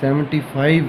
75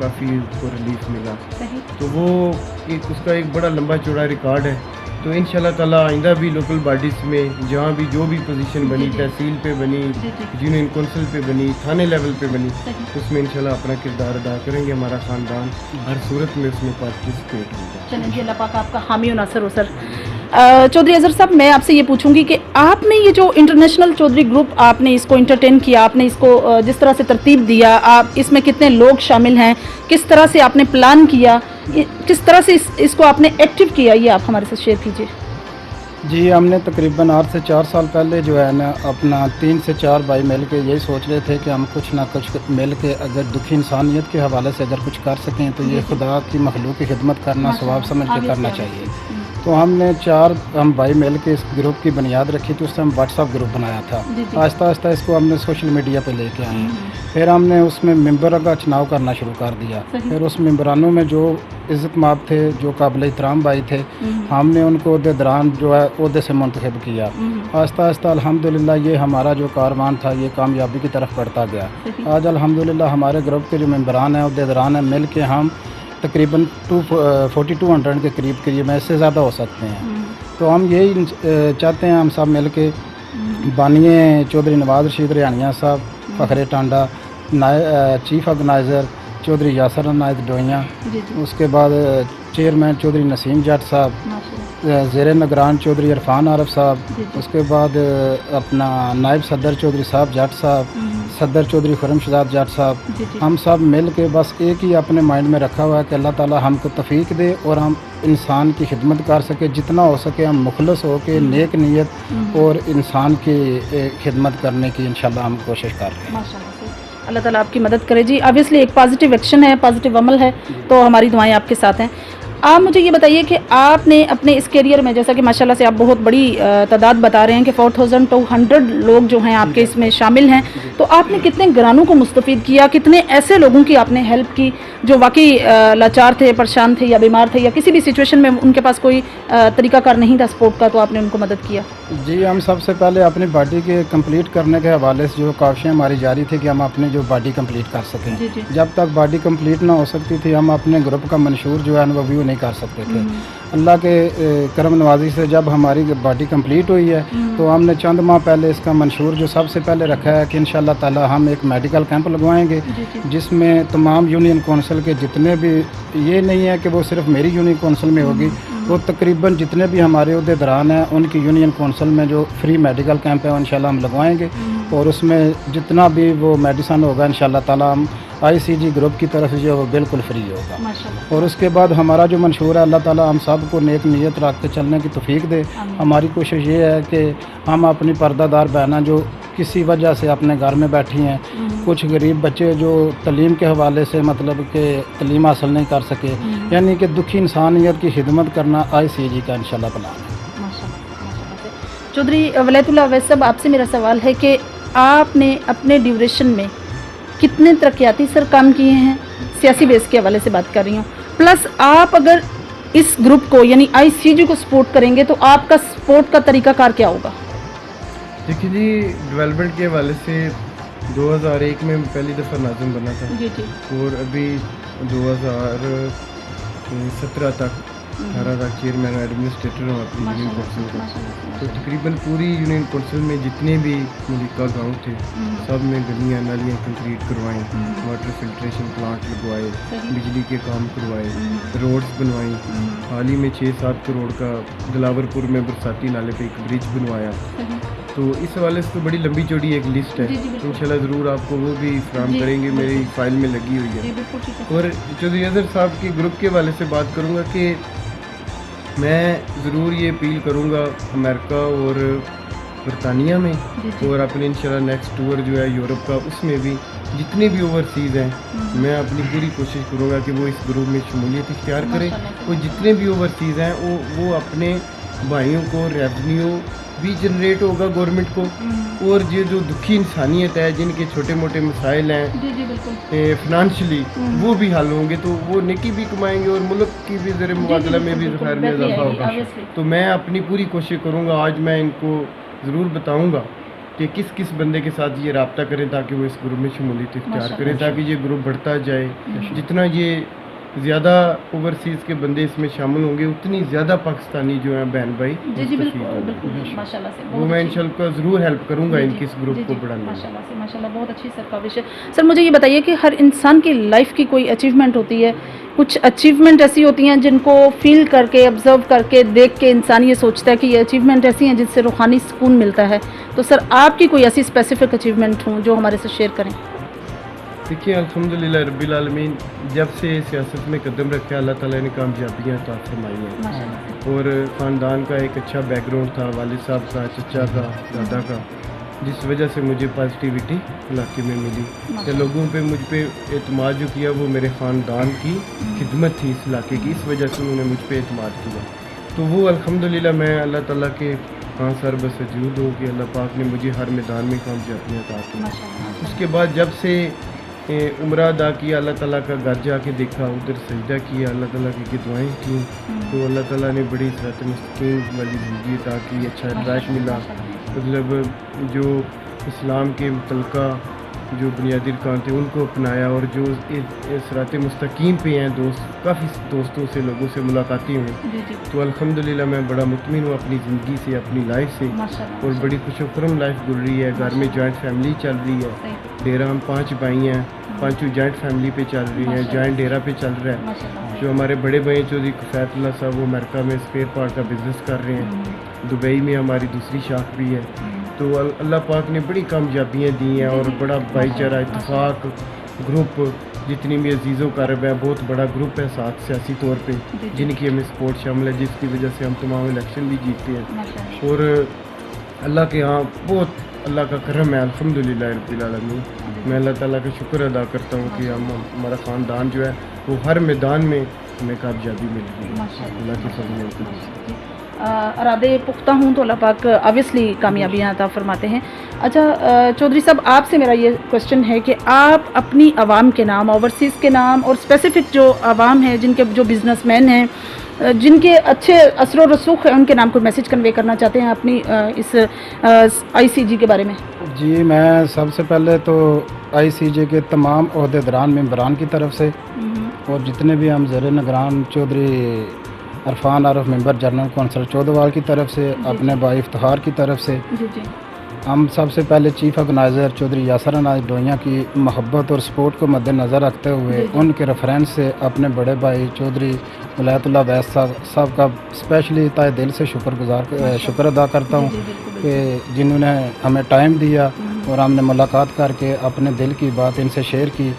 کافی اس کو ریلیف ملا. تو وہ ایک اس کا ایک بڑا لمبا چوڑا ریکارڈ ہے. تو انشاءاللہ تعالیٰ آئندہ بھی لوکل باڈیز میں جہاں بھی جو بھی پوزیشن بنی, تحصیل پہ بنی, یونین کونسل پہ بنی, تھانے لیول پہ بنی, اس میں انشاءاللہ اپنا کردار ادا کریں گے. ہمارا خاندان ہر صورت میں اس میں پارٹیسپیٹ ہوگا. چلیں جی, اللہ پاک آپ کا حامی و ناصر ہو. سر چودھری اظہر صاحب, میں آپ سے یہ پوچھوں گی کہ آپ نے یہ جو انٹرنیشنل چودھری گروپ آپ نے اس کو انٹرٹین کیا, آپ نے اس کو جس طرح سے ترتیب دیا, آپ اس میں کتنے لوگ شامل ہیں, کس طرح سے آپ نے پلان کیا, کس طرح سے اس کو آپ نے ایکٹیو کیا, یہ آپ ہمارے ساتھ شیئر کیجیے. جی, ہم نے تقریباً 8 سے 4 سال پہلے جو ہے نا اپنا 3 سے 4 بھائی مل کے یہی سوچ رہے تھے کہ ہم کچھ نہ کچھ مل کے اگر دکھی انسانیت کے حوالے سے اگر کچھ کر سکیں تو یہ خدا کی مخلوق کی خدمت کرنا ثواب سمجھ کے کرنا چاہیے. تو ہم نے 4 بھائی مل کے اس گروپ کی بنیاد رکھی تھی. اس سے ہم واٹس ایپ گروپ بنایا تھا. آہستہ آہستہ اس کو ہم نے سوشل میڈیا پہ لے کے آئے ہیں. پھر ہم نے اس میں ممبر کا چناؤ کرنا شروع کر دیا. پھر اس ممبرانوں میں جو عزت مآب تھے, جو قابل احترام بھائی تھے, ہم نے ان کو عہدیدران جو ہے عہدے سے منتخب کیا. آہستہ آہستہ الحمدللہ یہ ہمارا جو کاروان تھا یہ کامیابی کی طرف بڑھتا گیا. آج الحمدللہ ہمارے گروپ کے جو ممبران ہیں, عہدیدران ہیں, مل کے ہم تقریباً 4200 کے قریب میں اس سے زیادہ ہو سکتے ہیں. تو ہم یہی چاہتے ہیں, ہم سب مل کے بانیے چودھری نواز رشید ریحانیہ صاحب, فخر ٹانڈا, چیف آرگنائزر چودھری یاسر عنایت ڈوئیاں, اس کے بعد چیئرمین چودھری نسیم جٹ صاحب, زیر نگران چودھری عرفان عارف صاحب, اس کے بعد اپنا نائب صدر چودھری صاحب جٹ صاحب, صدر چودھری خرم شہزاد جٹ صاحب, ہم سب مل کے بس ایک ہی اپنے مائنڈ میں رکھا ہوا ہے کہ اللہ تعالی ہم کو توفیق دے اور ہم انسان کی خدمت کر سکے, جتنا ہو سکے ہم مخلص ہو کے نیک نیت اور انسان کی خدمت کرنے کی انشاءاللہ ہم کوشش کر رہے ہیں. اللہ تعالیٰ آپ کی مدد کرے. جی, آبویسلی ایک پازیٹیو ایکشن ہے, پازیٹیو عمل ہے, تو ہماری دعائیں آپ کے ساتھ ہیں. آپ مجھے یہ بتائیے کہ آپ نے اپنے اس کیریئر میں, جیسا کہ ماشاءاللہ سے آپ بہت بڑی تعداد بتا رہے ہیں کہ 4200 لوگ جو ہیں آپ کے اس میں شامل ہیں, تو آپ نے کتنے گرانوں کو مستفید کیا, کتنے ایسے لوگوں کی آپ نے ہیلپ کی جو واقعی لاچار تھے, پریشان تھے یا بیمار تھے, یا کسی بھی سچویشن میں ان کے پاس کوئی طریقہ کار نہیں تھا سپورٹ کا, تو آپ نے ان کو مدد کیا؟ جی, ہم سب سے پہلے اپنی باڈی کے کمپلیٹ کرنے کے حوالے سے جو کوششیں ہماری جاری تھی کہ ہم اپنی جو باڈی کمپلیٹ کر سکیں. جب تک باڈی کمپلیٹ نہ ہو سکتی تھی ہم اپنے گروپ کا منشور جو ہے وہ ویو نہیں کر سکتے تھے. اللہ کے کرم نوازی سے جب ہماری باڈی کمپلیٹ ہوئی ہے تو ہم نے چند ماہ پہلے اس کا منشور جو سب سے پہلے رکھا ہے کہ انشاءاللہ تعالی ہم ایک میڈیکل کیمپ لگوائیں گے, جس میں تمام یونین کونسل کے جتنے بھی, یہ نہیں ہے کہ وہ صرف میری یونین کونسل میں ہوگی, وہ تقریباً جتنے بھی ہمارے عہدیداران ہیں ان کی یونین کونسل میں جو فری میڈیکل کیمپ ہے انشاءاللہ ہم لگوائیں گے. اور اس میں جتنا بھی وہ میڈیسن ہوگا انشاءاللہ تعالی ہم ICG گروپ کی طرف سے جو وہ بالکل فری ہوگا. اور اس کے بعد ہمارا جو منشور ہے, اللہ تعالی ہم سب کو نیک نیت رکھ کے چلنے کی توفیق دے. ہماری کوشش یہ ہے کہ ہم اپنی پردہ دار بہنیں جو کسی وجہ سے اپنے گھر میں بیٹھی ہیں, کچھ غریب بچے جو تعلیم کے حوالے سے مطلب کہ تعلیم حاصل نہیں کر سکے, یعنی کہ دکھی انسانیت کی خدمت کرنا ICG کا انشاءاللہ پلان ہے. چودھری ولیت اللہ اویس صاحب, آپ سے میرا سوال ہے کہ آپ نے اپنے ڈیوریشن میں کتنے ترقیاتی کام کیے ہیں, سیاسی بیس کے حوالے سے بات کر رہی ہوں, پلس آپ اگر اس گروپ کو یعنی ICG کو سپورٹ کریں گے تو آپ کا سپورٹ کا طریقہ کار کیا ہوگا؟ دیکھیے جی, ڈیولپمنٹ کے حوالے سے 2001 میں پہلی دفعہ ناظم بنا تھا, اور ابھی 2017 تک 18 تک چیئرمین ایڈمنسٹریٹر ہوں اپنی یونین کونسل کا. تو تقریباً پوری یونین کونسل میں جتنے بھی ملکہ گاؤں تھے سب میں گلیاں نالیاں کنکریٹ کروائیں, واٹر فلٹریشن پلانٹ لگوائے, بجلی کے کام کروائے, روڈز بنوائیں. حال ہی میں 6-7 کروڑ کا دلاور پور میں برساتی نالے پہ ایک برج بنوایا. تو اس حوالے سے تو بڑی لمبی چوڑی ایک لسٹ ہے, انشاءاللہ ضرور آپ کو وہ بھی فراہم کریں گے, میری فائل میں لگی ہوئی ہے. اور چودھری اظہر صاحب کے گروپ کے حوالے سے بات کروں گا کہ میں ضرور یہ اپیل کروں گا امریکہ اور برطانیہ میں, اور اپنے انشاءاللہ نیکسٹ ٹور جو ہے یورپ کا, اس میں بھی جتنے بھی اوورسیز ہیں میں اپنی پوری کوشش کروں گا کہ وہ اس گروپ میں شمولیت اختیار کریں. اور جتنے بھی اوورسیز ہیں وہ اپنے بھائیوں کو ریونیو بھی جنریٹ ہوگا گورنمنٹ کو, اور یہ جو دکھی انسانیت ہے جن کے چھوٹے موٹے مسائل ہیں فنانشلی وہ بھی حل ہوں گے, تو وہ نیکی بھی کمائیں گے اور ملک کی بھی زر مبادلہ میں بھی ذخائر میں اضافہ ہوگا. تو میں اپنی پوری کوشش کروں گا, آج میں ان کو ضرور بتاؤں گا کہ کس کس بندے کے ساتھ یہ رابطہ کریں تاکہ وہ اس گروپ میں شمولیت اختیار کریں تاکہ یہ گروپ بڑھتا جائے. جتنا یہ زیادہ اوورسیز کے بندے اس میں شامل ہوں گے اتنی زیادہ پاکستانی جو ہیں بہن بھائی بالکل بالکل ماشاء اللہ سے وہ میں انشاءاللہ ضرور ہیلپ کروں گا ان کی اس گروپ کو بڑھانے میں. ماشاء اللہ سے ماشاء اللہ بہت اچھی سر کاوش ہے. سر مجھے یہ بتائیے کہ ہر انسان کی لائف کی کوئی اچیومنٹ ہوتی ہے, کچھ اچیومنٹ ایسی ہوتی ہیں جن کو فیل کر کے آبزرو کر کے دیکھ کے انسان یہ سوچتا ہے کہ یہ اچیومنٹ ایسی ہیں جن سے روحانی سکون ملتا ہے. تو سر آپ کی کوئی ایسی اسپیسیفک اچیومنٹ ہوں جو ہمارے سے شیئر کریں. دیکھیے الحمدللہ رب العالمین جب سے سیاست میں قدم رکھا اللہ تعالیٰ نے کامیابیاں عطا فرمائی ہیں اور خاندان کا ایک اچھا بیک گراؤنڈ تھا, والد صاحب کا, چچا کا, دادا کا, جس وجہ سے مجھے پازیٹیوٹی علاقے میں ملی کہ لوگوں پہ مجھ پہ اعتماد جو کیا وہ میرے خاندان کی خدمت تھی اس علاقے کی, اس وجہ سے انہوں نے مجھ پہ اعتماد کیا. تو وہ الحمدللہ میں اللہ تعالیٰ کے ہاں سر بسجود ہوں کہ اللہ پاک نے مجھے ہر میدان میں کامیابیاں عطا کی. اس کے بعد جب سے عمرہ ادا کیا, اللہ تعالیٰ کا گھر جا کے دیکھا, ادھر سجدہ کیا, اللہ تعالیٰ کی دعائیں کی, تو اللہ تعالیٰ نے بڑی صراط مستقیم والی زندگی عطا کی, اچھا رائٹ ملا. مطلب جو اسلام کے متعلقہ جو بنیادی ارکان تھے ان کو اپنایا اور جو صراط مستقیم پہ ہیں دوست, کافی دوستوں سے لوگوں سے ملاقاتیں ہوئیں. تو الحمدللہ میں بڑا مطمئن ہوں اپنی زندگی سے, اپنی لائف سے, اور بڑی خوش و خرم لائف گزر رہی ہے. گھر میں جوائنٹ فیملی چل رہی ہے, ڈیرا ہم 5 بھائی ہیں, 5 جوائنٹ فیملی پہ چل رہی ہیں, جوائنٹ ڈیرا پہ چل رہا ہے. جو ہمارے بڑے بھائی چودھری کفایت اللہ صاحب وہ امریکہ میں اسپیئر پارٹ کا بزنس کر رہے ہیں, دبئی میں ہماری دوسری شاخ بھی ہے. تو اللہ پاک نے بڑی کامیابیاں دی ہیں اور بڑا بھائی چارہ اتفاق گروپ جتنی بھی عزیز و قارب ہے, بہت بڑا گروپ ہے ساتھ سیاسی طور پہ جن کی ہمیں سپورٹ شامل ہے, جس کی وجہ سے ہم تمام الیکشن بھی جیتتے ہیں. اور اللہ کے ہاں بہت اللہ کا کرم ہے الحمدللہ رب العالمین. میں اللہ تعالیٰ کا شکر ادا کرتا ہوں کہ ہمارا خاندان جو ہے وہ ہر میدان میں ہمیں کامیابی مل رہی ہے اللہ کے فضل و کرم سے. ارادے پختہ ہوں تو اللہ پاک آبویسلی کامیابیاں عطا فرماتے ہیں. اچھا چودھری صاحب, آپ سے میرا یہ کوشچن ہے کہ آپ اپنی عوام کے نام, اوورسیز کے نام اور اسپیسیفک جو عوام ہیں جن کے جو بزنس مین ہیں جن کے اچھے اثر و رسوخ ہیں ان کے نام کو میسیج کنوے کرنا چاہتے ہیں اپنی اس آئی سی جی کے بارے میں. جی میں سب سے پہلے تو آئی سی جی کے تمام عہدیداران ممبران کی طرف سے اور جتنے بھی ہم زیر نگران چودھری عرفان عارف ممبر جنرل کونسل چودوال کی طرف سے, اپنے بھائی افتخار کی طرف سے, ہم سب سے پہلے چیف آرگنائزر چودھری یاسر اناز ڈوئیاں کی محبت اور سپورٹ کو مد نظر رکھتے ہوئے ان کے ریفرنس سے اپنے بڑے بھائی چودھری ولایت اللہ اویس صاحب کا اسپیشلی تہ دل سے شکر ادا کرتا ہوں کہ جنہوں نے ہمیں ٹائم دیا اور ہم نے ملاقات کر کے اپنے دل کی بات ان سے شیئر کی.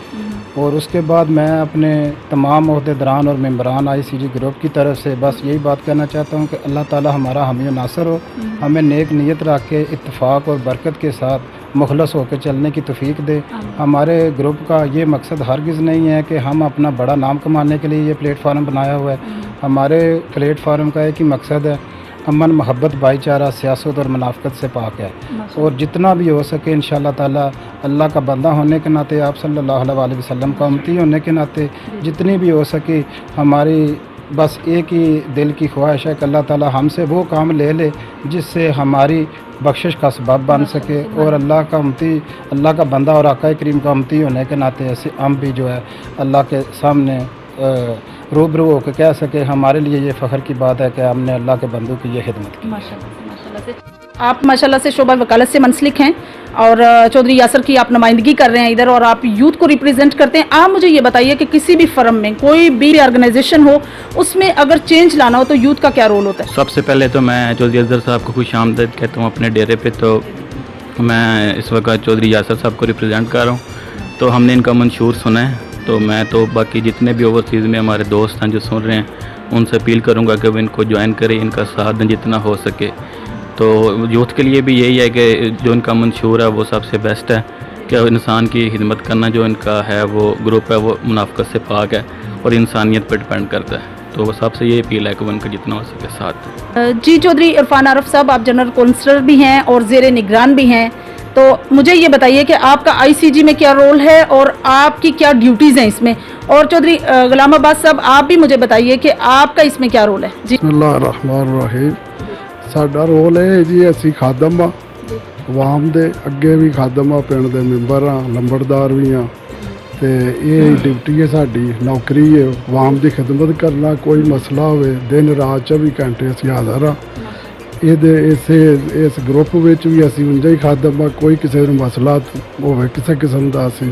اور اس کے بعد میں اپنے تمام عہدیداران اور ممبران آئی سی جی گروپ کی طرف سے بس یہی بات کہنا چاہتا ہوں کہ اللہ تعالی ہمارا حامی و ناصر ہو, ہمیں نیک نیت رکھ کے اتفاق اور برکت کے ساتھ مخلص ہو کے چلنے کی توفیق دے. ہمارے گروپ کا یہ مقصد ہرگز نہیں ہے کہ ہم اپنا بڑا نام کمانے کے لیے یہ پلیٹ فارم بنایا ہوا ہے. ہمارے پلیٹ فارم کا ایک ہی مقصد ہے, امن محبت بھائی چارہ سیاست اور منافقت سے پاک ہے. اور جتنا بھی ہو سکے انشاءاللہ تعالی اللہ کا بندہ ہونے کے ناطے, آپ صلی اللہ علیہ وسلم کا امتی ہونے کے ناطے جتنی بھی ہو سکے ہماری بس ایک ہی دل کی خواہش ہے کہ اللہ تعالی ہم سے وہ کام لے لے جس سے ہماری بخشش کا سبب بن سکے. اور اللہ کا امتی, اللہ کا بندہ اور آقا کریم کا امتی ہونے کے ناطے ایسے ہم بھی جو ہے اللہ کے سامنے روبرو ہو کے کہہ سکے ہمارے لیے یہ فخر کی بات ہے کہ ہم نے اللہ کے بندوں کی یہ خدمت کی. آپ ماشاءاللہ سے شعبہ وکالت سے منسلک ہیں اور چودھری یاسر کی آپ نمائندگی کر رہے ہیں ادھر اور آپ یوتھ کو ریپریزنٹ کرتے ہیں. آپ مجھے یہ بتائیے کہ کسی بھی فرم میں کوئی بھی آرگنائزیشن ہو اس میں اگر چینج لانا ہو تو یوتھ کا کیا رول ہوتا ہے؟ سب سے پہلے تو میں چودھری اظہر صاحب کو خوش آمدید کہتا ہوں اپنے ڈیرے پہ. تو میں اس وقت چودھری یاسر صاحب کو ریپریزنٹ کر رہا ہوں. تو ہم نے ان کا منشور سنا ہے, تو میں تو باقی جتنے بھی اوورسیز میں ہمارے دوست ہیں جو سن رہے ہیں ان سے اپیل کروں گا کہ وہ ان کو جوائن کریں, ان کا ساتھ دیں جتنا ہو سکے. تو یوتھ کے لیے بھی یہی ہے کہ جو ان کا منشور ہے وہ سب سے بیسٹ ہے کہ انسان کی خدمت کرنا جو ان کا ہے وہ گروپ ہے وہ منافقت سے پاک ہے اور انسانیت پر ڈپینڈ کرتا ہے. تو وہ سب سے یہ اپیل ہے کہ وہ ان کا جتنا ہو سکے ساتھ. جی چودھری عرفان عارف صاحب, آپ جنرل کونسلر بھی ہیں اور زیر نگران بھی ہیں, تو مجھے یہ بتائیے کہ آپ کا آئی سی جی میں کیا رول ہے اور آپ کی کیا ڈیوٹیز ہیں اس میں. اور چودھری غلام عباس صاحب آپ بھی مجھے بتائیے کہ آپ کا اس میں کیا رول ہے. جی بسم اللہ الرحمن الرحیم. ساڈا رول ہے جی اسی خادم ਆਵਾਮ ਦੇ ਅੱਗੇ ਵੀ ਖਾਦਮ ਆ, ਪਿੰਡ ਦੇ ਮੈਂਬਰ ਆ, ਲੰਬੜਦਾਰ ਵੀ ਆ ਤੇ ਇਹ ਡਿਊਟੀ ਹੈ ਸਾਡੀ, ਨੌਕਰੀ ਹੈ ਆਵਾਮ ਦੀ ਖਿਦਮਤ ਕਰਨਾ। ਕੋਈ ਮਸਲਾ ਹੋਵੇ ਦਿਨ ਰਾਤ 24 ਘੰਟੇ ਅਸੀਂ ਹਾਜ਼ਰ ਆ। ਇਸ ਗਰੁੱਪ ਵਿੱਚ ਵੀ ਅਸੀਂ ਉਂਝਾ ਹੀ ਖਾਦਮ ਆ, ਕੋਈ ਕਿਸੇ ਨੂੰ ਮਸਲਾ ਹੋਵੇ ਕਿਸੇ ਕਿਸਮ ਦਾ ਅਸੀਂ